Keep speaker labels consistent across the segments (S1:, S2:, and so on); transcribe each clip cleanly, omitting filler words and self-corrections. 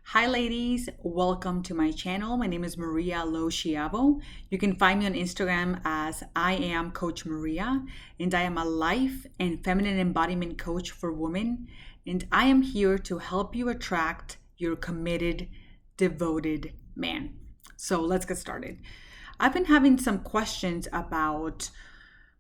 S1: Hi, ladies. Welcome to my channel. My name is Maria Lo Schiavo. You can find me on Instagram as I am Coach Maria, and I am a life and feminine embodiment coach for women. And I am here to help you attract your committed, devoted man. So let's get started. I've been having some questions about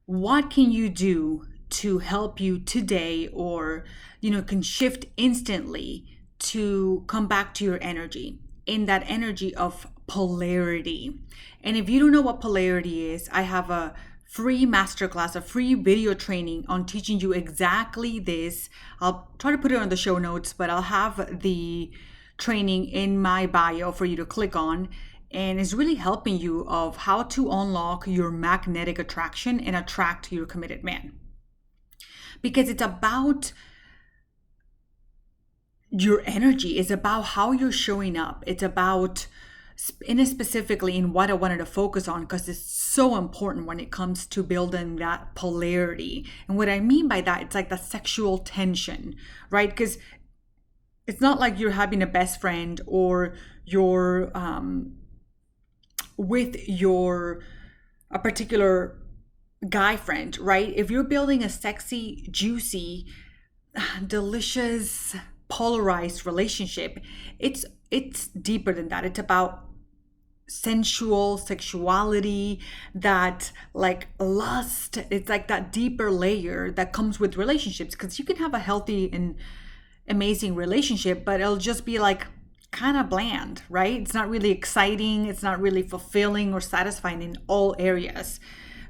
S1: what can you do to help you today or can shift instantly to come back to your energy, in that energy of polarity. And if you don't know what polarity is, I have a free masterclass, a free video training on teaching you exactly this. I'll try to put it on the show notes, but I'll have the training in my bio for you to click on, and it's really helping you of how to unlock your magnetic attraction and attract your committed man. Because it's about your energy, it's about how you're showing up. It's about, and specifically in what I wanted to focus on, because it's so important when it comes to building that polarity. And what I mean by that, it's like the sexual tension, right? Because it's not like you're having a best friend or you're with a particular guy friend, right? If you're building a sexy, juicy, delicious, polarized relationship, it's deeper than that. It's about sensual sexuality, that like lust. It's like that deeper layer that comes with relationships, because you can have a healthy and amazing relationship, but it'll just be like kind of bland, right? It's not really exciting, it's not really fulfilling or satisfying in all areas,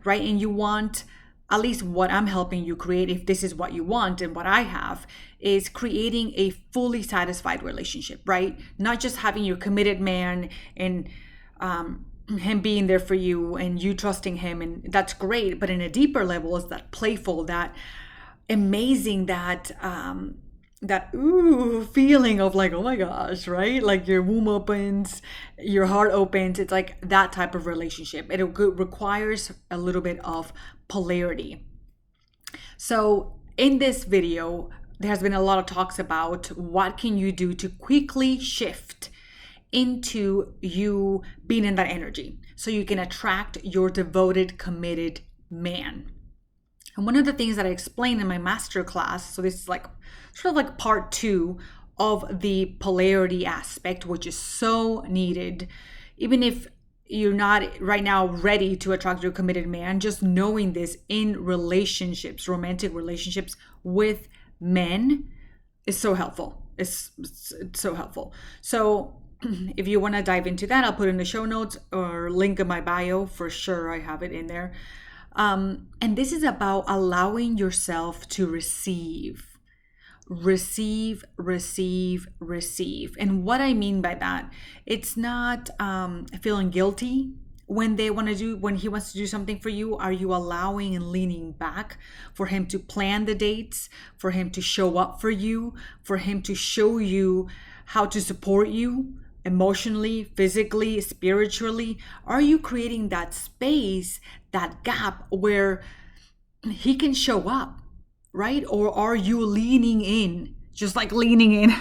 S1: right? And you want, at least what I'm helping you create, if this is what you want and what I have, is creating a fully satisfied relationship, right? Not just having your committed man and him being there for you and you trusting him, and that's great, but in a deeper level is that playful, that amazing, that feeling of like, oh my gosh, right? Like your womb opens, your heart opens. It's like that type of relationship. It requires a little bit of polarity. So in this video, there has been a lot of talks about what can you do to quickly shift into you being in that energy so you can attract your devoted, committed man. And one of the things that I explained in my master class, so this is like sort of like part 2 of the polarity aspect, which is so needed. Even if you're not right now ready to attract your committed man, just knowing this in relationships, romantic relationships with men, is so helpful. It's so helpful. So if you want to dive into that, I'll put in the show notes or link in my bio for sure. I have it in there. And this is about allowing yourself to receive. And what I mean by that, it's not feeling guilty when he wants to do something for you. Are you allowing and leaning back for him to plan the dates, for him to show up for you, for him to show you how to support you emotionally, physically, spiritually? Are you creating that space, that gap where he can show up, right? Or are you leaning in, just like leaning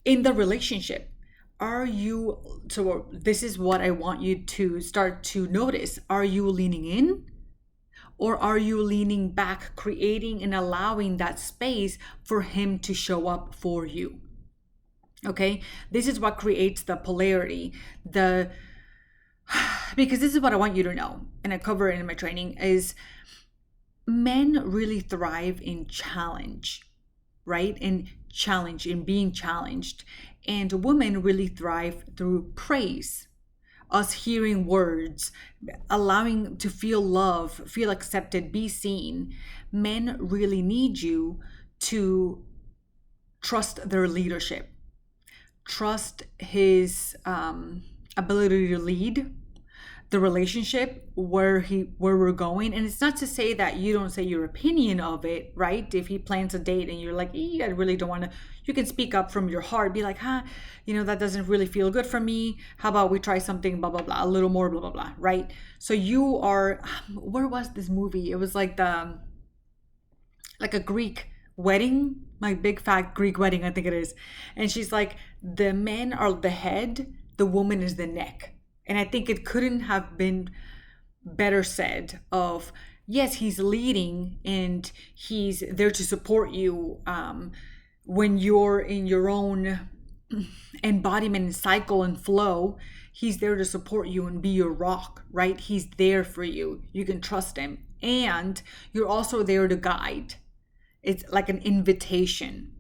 S1: in the relationship? So this is what I want you to start to notice. Are you leaning in, or are you leaning back, creating and allowing that space for him to show up for you? Okay, this is what creates the polarity. Because this is what I want you to know, and I cover it in my training, is men really thrive in challenge, right? In challenge, in being challenged. And women really thrive through praise, us hearing words, allowing to feel love, feel accepted, be seen. Men really need you to trust their leadership, trust his ability to lead the relationship where we're going. And it's not to say that you don't say your opinion of it, right? If he plans a date and you're like, I really don't want to, you can speak up from your heart, be like, that doesn't really feel good for me. How about we try something, blah, blah, blah, a little more, blah, blah, blah, right? So you are, where was this movie? It was like a Greek wedding, my big fat Greek wedding, I think it is. And she's like, the men are the head, the woman is the neck. And I think it couldn't have been better said of, yes, he's leading and he's there to support you when you're in your own embodiment and cycle and flow. He's there to support you and be your rock, right? He's there for you. You can trust him. And you're also there to guide. It's like an invitation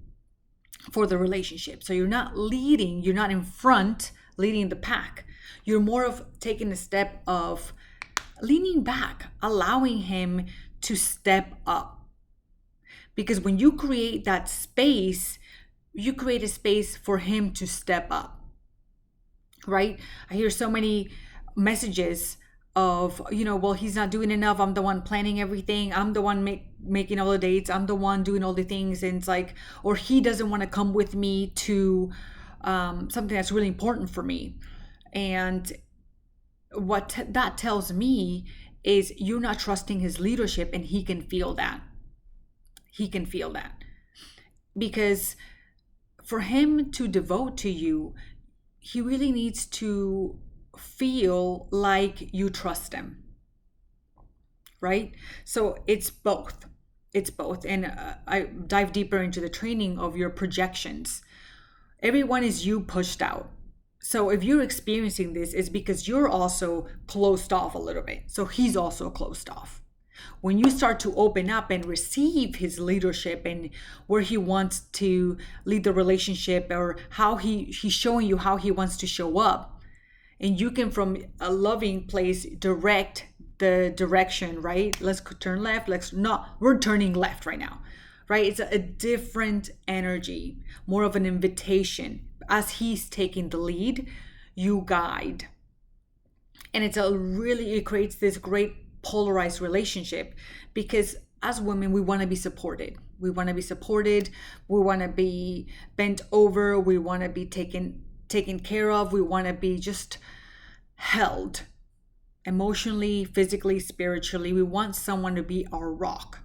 S1: for the relationship. So you're not leading, you're not in front leading the pack. You're more of taking a step of leaning back, allowing him to step up. Because when you create that space, you create a space for him to step up, right? I hear so many messages of, well, he's not doing enough. I'm the one planning everything. I'm the one making all the dates. I'm the one doing all the things. And it's like, or he doesn't want to come with me to something that's really important for me. And what that tells me is you're not trusting his leadership, and he can feel that. He can feel that. Because for him to devote to you, he really needs to feel like you trust him, right? So it's both. It's both. And I dive deeper into the training of your projections. Everyone is you pushed out. So if you're experiencing this, it's because you're also closed off a little bit. So he's also closed off. When you start to open up and receive his leadership and where he wants to lead the relationship, or how he's showing you how he wants to show up, and you can, from a loving place, direct the direction, right? Let's turn left. We're turning left right now, right? It's a different energy, more of an invitation. As he's taking the lead, you guide. And it creates this great polarized relationship, because as women, we want to be supported. We want to be supported. We want to be bent over. We want to be taken care of. We want to be just held emotionally, physically, spiritually. We want someone to be our rock.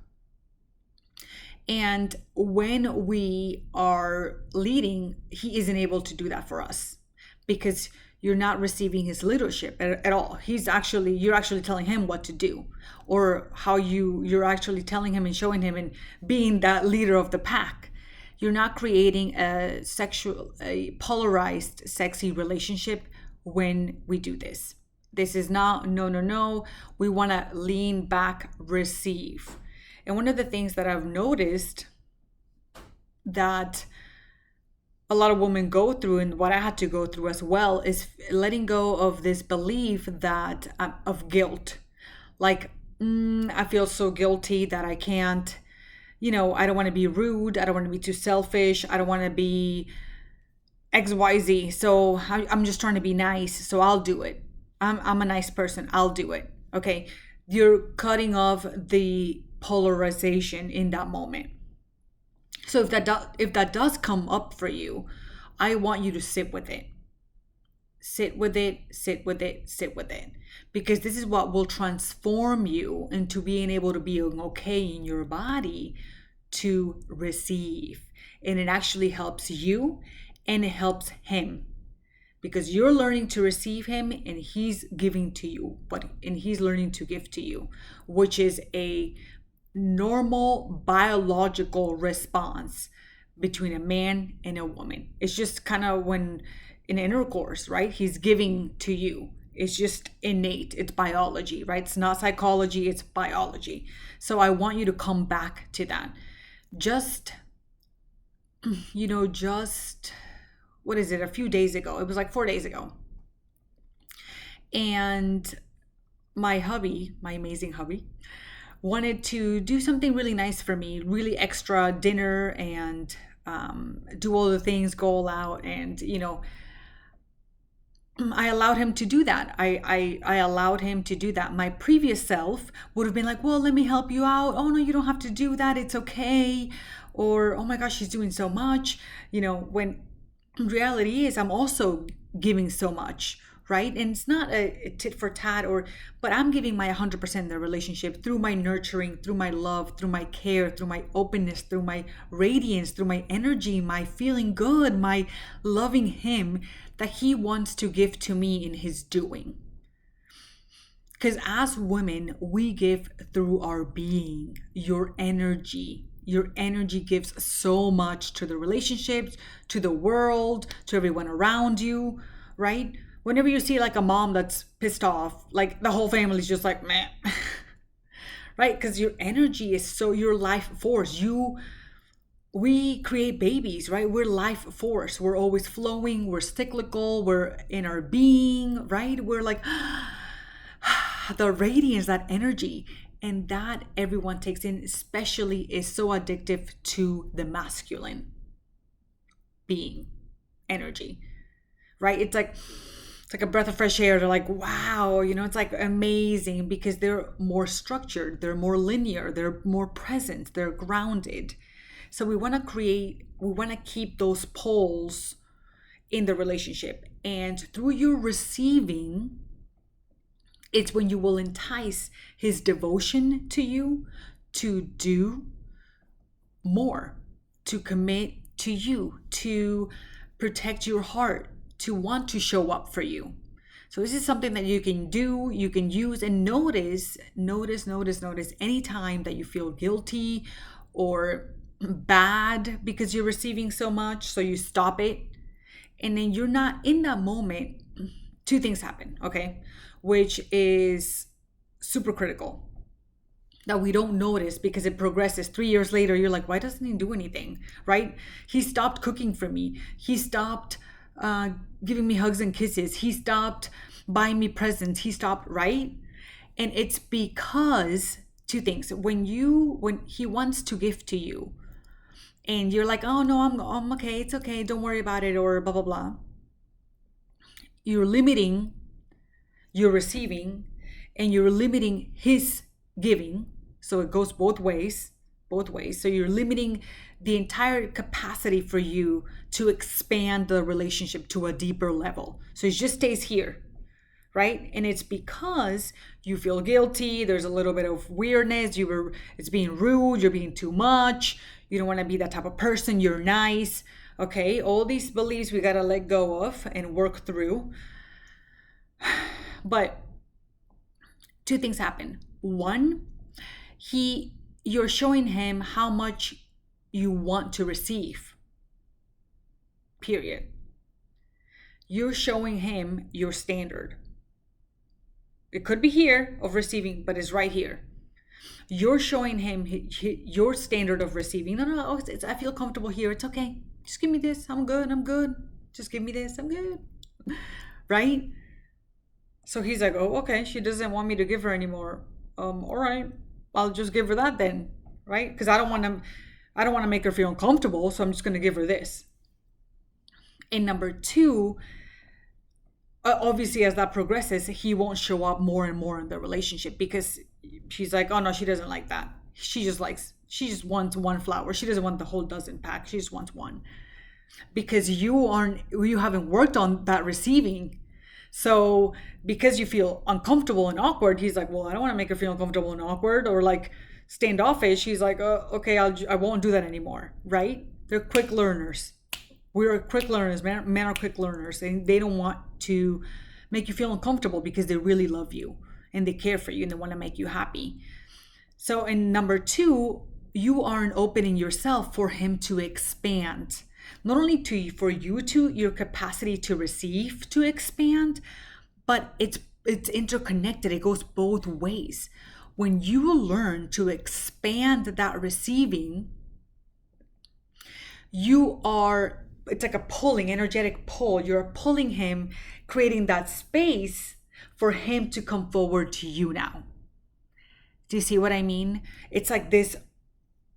S1: And when we are leading, he isn't able to do that for us, because you're not receiving his leadership at all. You're actually telling him what to do, or how you're actually telling him and showing him and being that leader of the pack. You're not creating a polarized, sexy relationship when we do this. This is not, no. We want to lean back, receive. And one of the things that I've noticed that a lot of women go through, and what I had to go through as well, is letting go of this belief that of guilt. Like, I feel so guilty that I can't, I don't want to be rude. I don't want to be too selfish. I don't want to be XYZ. So I'm just trying to be nice. So I'll do it. I'm a nice person. I'll do it. Okay. You're cutting off the polarization in that moment. So if that does come up for you, I want you to sit with it. Sit with it. Because this is what will transform you into being able to be okay in your body to receive. And it actually helps you, and it helps him, because you're learning to receive him, and he's giving to you, and he's learning to give to you, which is a normal biological response between a man and a woman. It's just kind of when in intercourse, right? He's giving to you. It's just innate. It's biology, right? It's not psychology, it's biology. So I want you to come back to that. Just what is it? A few days ago. It was like 4 days ago. And my amazing hubby, wanted to do something really nice for me, really extra dinner, and do all the things, go all out. And, I allowed him to do that. I allowed him to do that. My previous self would have been like, well, let me help you out. Oh, no, you don't have to do that. It's okay. Or, oh my gosh, she's doing so much. When reality is, I'm also giving so much, right? And it's not a tit for tat, but I'm giving my 100% in the relationship through my nurturing, through my love, through my care, through my openness, through my radiance, through my energy, my feeling good, my loving him that he wants to give to me in his doing. Because as women, we give through our being, your energy. Your energy gives so much to the relationships, to the world, to everyone around you, right? Whenever you see like a mom that's pissed off, like the whole family's just like, meh, right? Because your energy is so, your life force. We create babies, right? We're life force. We're always flowing. We're cyclical. We're in our being, right? We're like, the radiance, that energy, and that everyone takes in, especially, is so addictive to the masculine being energy, right? It's like a breath of fresh air. They're like, wow, it's like amazing because they're more structured, they're more linear, they're more present, they're grounded. So we want to keep those poles in the relationship, and through your receiving, it's when you will entice his devotion to you to do more, to commit to you, to protect your heart, to want to show up for you. So this is something that you can do, you can use, and notice anytime that you feel guilty or bad because you're receiving so much, so you stop it. And then you're not in that moment. Two things happen, okay? Which is super critical that we don't notice because it progresses. 3 years later, you're like, why doesn't he do anything, right? He stopped cooking for me. He stopped giving me hugs and kisses. He stopped buying me presents. He stopped, right? And it's because two things. When he wants to give to you and you're like, oh no, I'm okay. It's okay. Don't worry about it, or blah, blah, blah. You're limiting your receiving and you're limiting his giving. So it goes both ways. So you're limiting the entire capacity for you to expand the relationship to a deeper level. So it just stays here, right? And it's because you feel guilty. There's a little bit of weirdness. It's being rude. You're being too much. You don't want to be that type of person. You're nice. Okay. All these beliefs we got to let go of and work through. But two things happen. One, you're showing him how much you want to receive. Period. You're showing him your standard. It could be here of receiving, but it's right here. You're showing him your standard of receiving. No, I feel comfortable here. It's okay. Just give me this. I'm good. Just give me this. I'm good. Right? So he's like, oh, okay, she doesn't want me to give her anymore. All right, I'll just give her that then, right? Because I don't want to make her feel uncomfortable, so I'm just going to give her this. And number two, obviously, as that progresses, he won't show up more and more in the relationship because she's like, oh no, she doesn't like that. She just wants one flower. She doesn't want the whole dozen pack. She just wants one. Because you haven't worked on that receiving. So because you feel uncomfortable and awkward, he's like, well, I don't want to make her feel uncomfortable and awkward or like standoffish. He's like, okay, I won't do that anymore, right? They're quick learners. We're quick learners. Men are quick learners, and they don't want to make you feel uncomfortable because they really love you and they care for you and they want to make you happy. So, and number two, you aren't opening yourself for him to expand. Not only for your capacity to receive to expand, but it's interconnected. It goes both ways. When you learn to expand that receiving, it's like a pulling, energetic pull. You're pulling him, creating that space for him to come forward to you now. Do you see what I mean? It's like this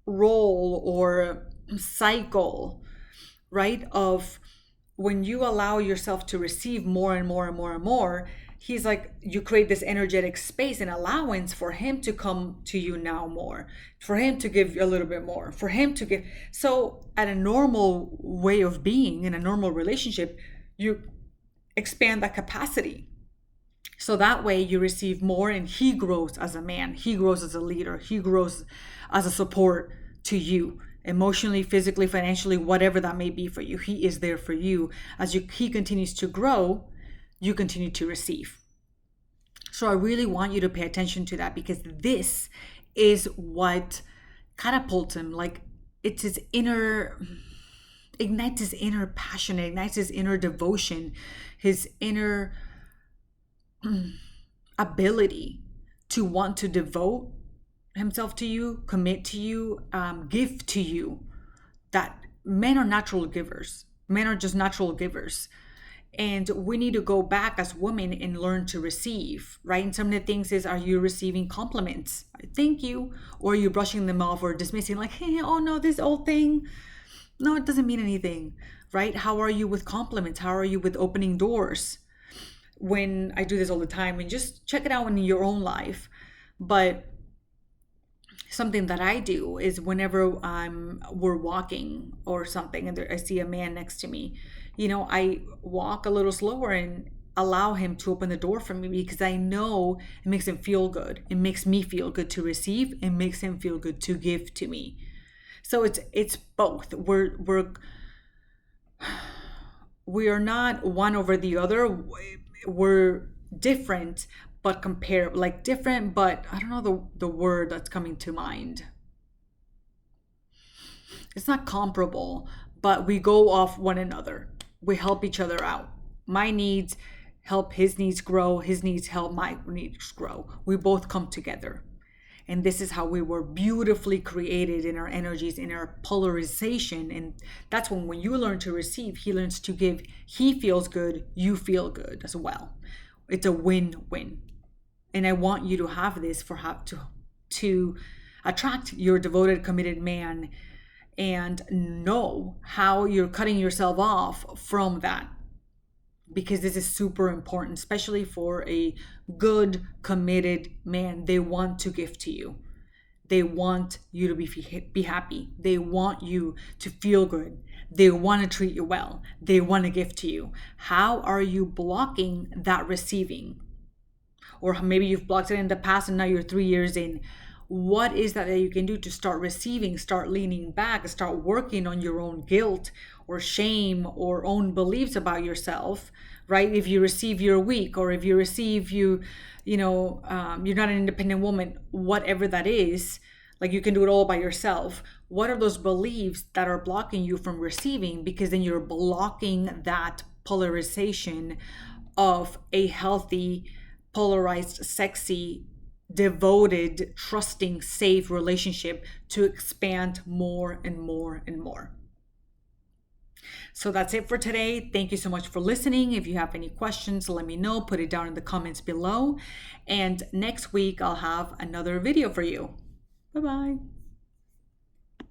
S1: roll or cycle, right? Of when you allow yourself to receive more and more and more and more, he's like, you create this energetic space and allowance for him to come to you now more, for him to give a little bit more, for him to give. So at a normal way of being in a normal relationship, expand that capacity. So that way you receive more and he grows as a man, he grows as a leader, he grows as a support to you emotionally, physically, financially, whatever that may be for you. He is there for you. He continues to grow, you continue to receive. So I really want you to pay attention to that, because this is what catapults him. Like, it's his inner, ignites his inner passion, ignites his inner devotion, his inner ability to want to devote himself to you, commit to you, give to you. That men are natural givers. Men are just natural givers. And we need to go back as women and learn to receive, right? And some of the things is, are you receiving compliments? Thank you. Or are you brushing them off or dismissing, like, hey, oh no, this old thing. No, it doesn't mean anything, right? How are you with compliments? How are you with opening doors? When I do this all the time, and just check it out in your own life. But something that I do is, whenever we're walking or something and I see a man next to me, I walk a little slower and allow him to open the door for me, because I know it makes him feel good. It makes me feel good to receive. It makes him feel good to give to me. So it's both. We are not one over the other. We're different, but different, but I don't know the word that's coming to mind. It's not comparable, but we go off one another. We help each other out. My needs help his needs grow. His needs help my needs grow. We both come together. And this is how we were beautifully created, in our energies, in our polarization. And that's when you learn to receive, he learns to give. He feels good, you feel good as well. It's a win-win. And I want you to have this to attract your devoted, committed man, and know how you're cutting yourself off from that. Because this is super important, especially for a good, committed man. They want to give to you. They want you to be happy. They want you to feel good. They want to treat you well. They want to give to you. How are you blocking that receiving? Or maybe you've blocked it in the past and now you're 3 years in. What is that you can do to start receiving, start leaning back, start working on your own guilt or shame or own beliefs about yourself, right? If you receive, you're weak, or if you receive, you're not an independent woman, whatever that is, like you can do it all by yourself. What are those beliefs that are blocking you from receiving? Because then you're blocking that polarization of a healthy, polarized, sexy, devoted, trusting, safe relationship to expand more and more and more. So that's it for today. Thank you so much for listening. If you have any questions, let me know. Put it down in the comments below. And next week, I'll have another video for you. Bye-bye.